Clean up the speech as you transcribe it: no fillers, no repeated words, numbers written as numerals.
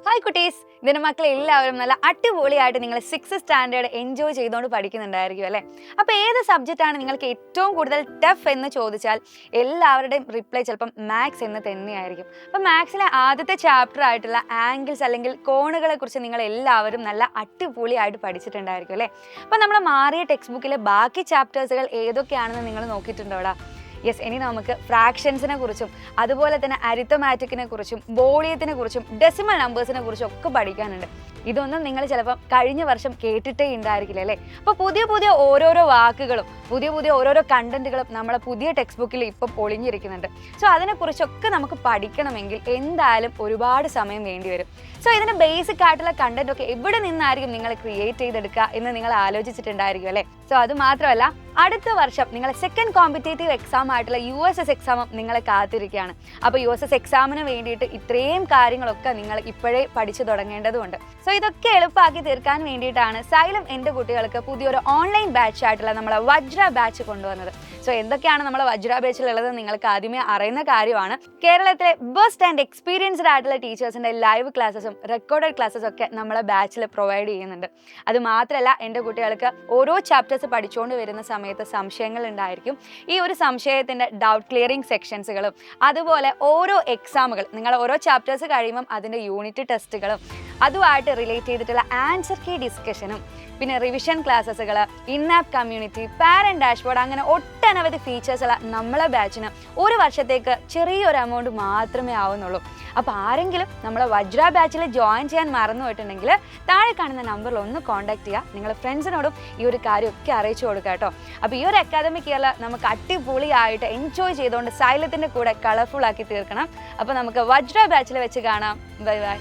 Hi കുട്ടീസ്, ഇതിന്റെ മക്കളെ എല്ലാവരും നല്ല അടിപൊളിയായിട്ട് നിങ്ങൾ 6th സ്റ്റാൻഡേർഡ് എൻജോയ് ചെയ്തുകൊണ്ട് പഠിക്കുന്നുണ്ടായിരിക്കും അല്ലേ? അപ്പോൾ ഏത് സബ്ജക്റ്റാണ് നിങ്ങൾക്ക് ഏറ്റവും കൂടുതൽ ടഫ് എന്ന് ചോദിച്ചാൽ എല്ലാവരുടെയും റിപ്ലൈ ചിലപ്പം മാത്സ് എന്ന് തന്നെയായിരിക്കും. അപ്പോൾ മാത്സിലെ ആദ്യത്തെ ചാപ്റ്റർ ആയിട്ടുള്ള ആംഗിൾസ് അല്ലെങ്കിൽ കോണുകളെ കുറിച്ച് നിങ്ങൾ എല്ലാവരും നല്ല അടിപൊളിയായിട്ട് പഠിച്ചിട്ടുണ്ടായിരിക്കും അല്ലേ? അപ്പോൾ നമ്മൾ മാറിയ ടെക്സ്റ്റ് ബുക്കിലെ ബാക്കി ചാപ്റ്റേഴ്സുകൾ ഏതൊക്കെയാണെന്ന് നിങ്ങൾ നോക്കിയിട്ടുണ്ടോടാ? യെസ്, ഇനി നമുക്ക് ഫ്രാക്ഷൻസിനെ കുറിച്ചും അതുപോലെ തന്നെ അരിത്തമാറ്റിക്കിനെ കുറിച്ചും വോളിയത്തിനെ കുറിച്ചും ഡെസിമൽ നമ്പേഴ്സിനെ കുറിച്ചും ഒക്കെ പഠിക്കാനുണ്ട്. ഇതൊന്നും നിങ്ങൾ ചിലപ്പോൾ കഴിഞ്ഞ വർഷം കേട്ടിട്ടേ ഉണ്ടായിരിക്കില്ല അല്ലേ? അപ്പോൾ പുതിയ പുതിയ ഓരോരോ വാക്കുകളും പുതിയ ഓരോരോ കണ്ടന്റുകളും നമ്മളെ പുതിയ ടെക്സ്റ്റ് ബുക്കിൽ ഇപ്പോൾ പൊളിഞ്ഞിരിക്കുന്നുണ്ട്. സോ അതിനെക്കുറിച്ചൊക്കെ നമുക്ക് പഠിക്കണമെങ്കിൽ എന്തായാലും ഒരുപാട് സമയം വേണ്ടി വരും. സോ ഇതിന് ബേസിക് ആയിട്ടുള്ള കണ്ടന്റ് ഒക്കെ എവിടെ നിന്നായിരിക്കും നിങ്ങൾ ക്രിയേറ്റ് ചെയ്തെടുക്കുക എന്ന് നിങ്ങൾ ആലോചിച്ചിട്ടുണ്ടായിരിക്കും അല്ലേ? സോ അത് മാത്രമല്ല, അടുത്ത വർഷം നിങ്ങളെ സെക്കൻഡ് കോമ്പറ്റേറ്റീവ് എക്സാം ആയിട്ടുള്ള USS എക്സാമും നിങ്ങളെ കാത്തിരിക്കുകയാണ്. അപ്പോൾ USS എക്സാമിന് വേണ്ടിയിട്ട് ഇത്രയും കാര്യങ്ങളൊക്കെ നിങ്ങൾ ഇപ്പോഴേ പഠിച്ചു തുടങ്ങേണ്ടതുണ്ട്. സോ ഇതൊക്കെ എളുപ്പമാക്കി തീർക്കാൻ വേണ്ടിയിട്ടാണ് സൈലം എൻ്റെ കുട്ടികൾക്ക് പുതിയൊരു ഓൺലൈൻ ബാച്ച് ആയിട്ടുള്ള നമ്മളെ വജ്ര ബാച്ച് കൊണ്ടുവന്നത്. സോ എന്തൊക്കെയാണ് നമ്മളെ വജ്ര ബാച്ചിലുള്ളത് നിങ്ങൾക്ക് ആദ്യമേ അറിയുന്ന കാര്യമാണ്. കേരളത്തിലെ ബെസ്റ്റ് ആൻഡ് എക്സ്പീരിയൻസ്ഡ് ആയിട്ടുള്ള ടീച്ചേഴ്സിൻ്റെ ലൈവ് ക്ലാസ്സസും റെക്കോർഡഡ് ക്ലാസ്സസും ഒക്കെ നമ്മളെ ബാച്ചിൽ പ്രൊവൈഡ് ചെയ്യുന്നുണ്ട്. അത് മാത്രമല്ല, എൻ്റെ കുട്ടികൾക്ക് ഓരോ ചാപ്റ്റേഴ്സ് പഠിച്ചുകൊണ്ട് വരുന്ന സമയത്ത് സംശയങ്ങൾ ഉണ്ടായിരിക്കും. ഈ ഒരു സംശയത്തിൻ്റെ ഡൗട്ട് ക്ലിയറിംഗ് സെക്ഷൻസുകളും അതുപോലെ ഓരോ എക്സാമുകൾ നിങ്ങൾ ഓരോ ചാപ്റ്റേഴ്സ് കഴിയുമ്പം അതിൻ്റെ യൂണിറ്റ് ടെസ്റ്റുകളും അതുമായിട്ട് റിലേറ്റ് ചെയ്തിട്ടുള്ള ആൻസർ കീ ഡിസ്കഷനും പിന്നെ റിവിഷൻ ക്ലാസ്സസുകൾ, ഇൻ-ആപ്പ് കമ്മ്യൂണിറ്റി, പാരന്റ് ഡാഷ്ബോർഡ്, അങ്ങനെ ഒട്ടനവധി ഫീച്ചേഴ്സുള്ള നമ്മളെ ബാച്ചിന് ഒരു വർഷത്തേക്ക് ചെറിയൊരു എമൗണ്ട് മാത്രമേ ആവുന്നുള്ളൂ. അപ്പോൾ ആരെങ്കിലും നമ്മളെ വജ്ര ബാച്ചിൽ ജോയിൻ ചെയ്യാൻ മറന്നു പോയിട്ടുണ്ടെങ്കിൽ താഴെ കാണുന്ന നമ്പറിൽ ഒന്ന് കോൺടാക്ട് ചെയ്യുക. നിങ്ങൾ ഫ്രണ്ട്സിനോടും ഈ ഒരു കാര്യമൊക്കെ അറിയിച്ചു കൊടുക്കുക കേട്ടോ. അപ്പോൾ ഈ ഒരു അക്കാദമിക് ഇയറിൽ നമുക്ക് അടിപൊളിയായിട്ട് എൻജോയ് ചെയ്തുകൊണ്ട് സൈലത്തിൻ്റെ കൂടെ കളർഫുൾ ആക്കി തീർക്കണം. അപ്പോൾ നമുക്ക് വജ്ര ബാച്ചിൽ വെച്ച് കാണാം. Bye bye.